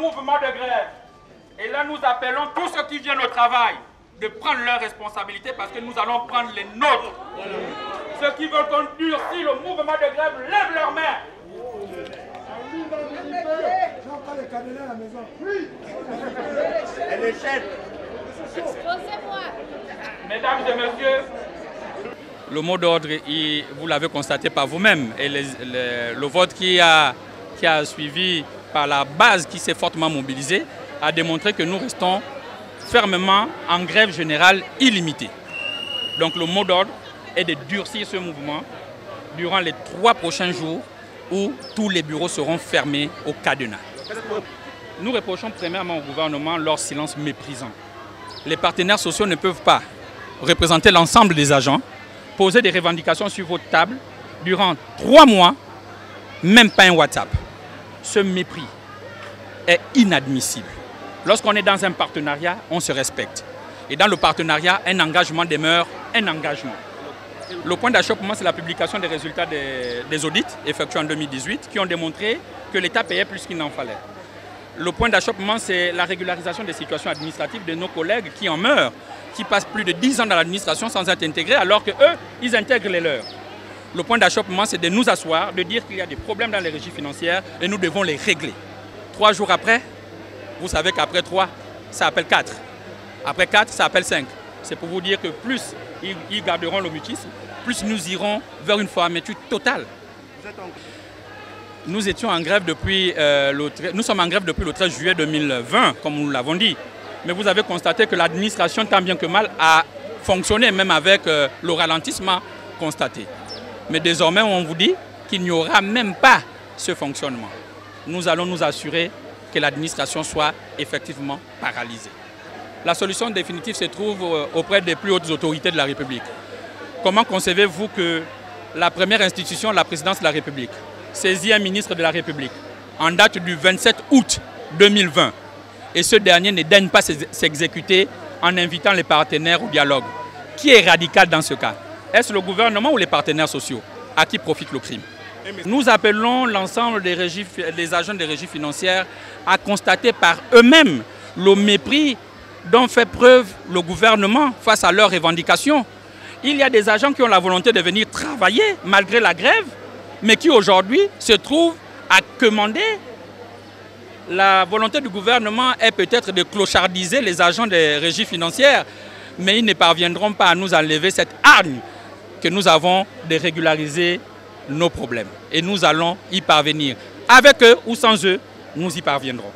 mouvement de grève. Et là, nous appelons tous ceux qui viennent au travail de prendre leurs responsabilités parce que nous allons prendre les nôtres. Ceux qui veulent qu'on durcisse le mouvement de grève, lèvent leurs mains. Mesdames et messieurs, le mot d'ordre, vous l'avez constaté par vous-même, et le vote qui a suivi par la base qui s'est fortement mobilisée a démontré que nous restons fermement en grève générale illimitée. Donc le mot d'ordre est de durcir ce mouvement durant les 3 prochains jours où tous les bureaux seront fermés au cadenas. Nous reprochons premièrement au gouvernement leur silence méprisant. Les partenaires sociaux ne peuvent pas représenter l'ensemble des agents, poser des revendications sur votre table durant 3 mois, même pas un WhatsApp. Ce mépris est inadmissible. Lorsqu'on est dans un partenariat, on se respecte. Et dans le partenariat, un engagement demeure un engagement. Le point d'achoppement, c'est la publication des résultats des audits effectués en 2018 qui ont démontré que l'État payait plus qu'il n'en fallait. Le point d'achoppement, c'est la régularisation des situations administratives de nos collègues qui en meurent, qui passent plus de 10 ans dans l'administration sans être intégrés, alors qu'eux, ils intègrent les leurs. Le point d'achoppement, c'est de nous asseoir, de dire qu'il y a des problèmes dans les régies financières et nous devons les régler. 3 jours après, vous savez qu'après 3, ça appelle 4. Après 4, ça appelle 5. C'est pour vous dire que plus ils garderont le mutisme, plus nous irons vers une fermeture totale. Nous étions en grève depuis nous sommes en grève depuis le 13 juillet 2020, comme nous l'avons dit. Mais vous avez constaté que l'administration, tant bien que mal, a fonctionné, même avec le ralentissement constaté. Mais désormais, on vous dit qu'il n'y aura même pas ce fonctionnement. Nous allons nous assurer que l'administration soit effectivement paralysée. La solution définitive se trouve auprès des plus hautes autorités de la République. Comment concevez-vous que la première institution, la présidence de la République, saisit un ministre de la République en date du 27 août 2020 et ce dernier ne daigne pas s'exécuter en invitant les partenaires au dialogue? Qui est radical dans ce cas? Est-ce le gouvernement ou les partenaires sociaux? À qui profite le crime? Nous appelons l'ensemble des agents des régies financières à constater par eux-mêmes le mépris dont fait preuve le gouvernement face à leurs revendications. Il y a des agents qui ont la volonté de venir travailler malgré la grève, mais qui aujourd'hui se trouvent à commander. La volonté du gouvernement est peut-être de clochardiser les agents des régies financières, mais ils ne parviendront pas à nous enlever cette hargne que nous avons de régulariser nos problèmes. Et nous allons y parvenir. Avec eux ou sans eux, nous y parviendrons.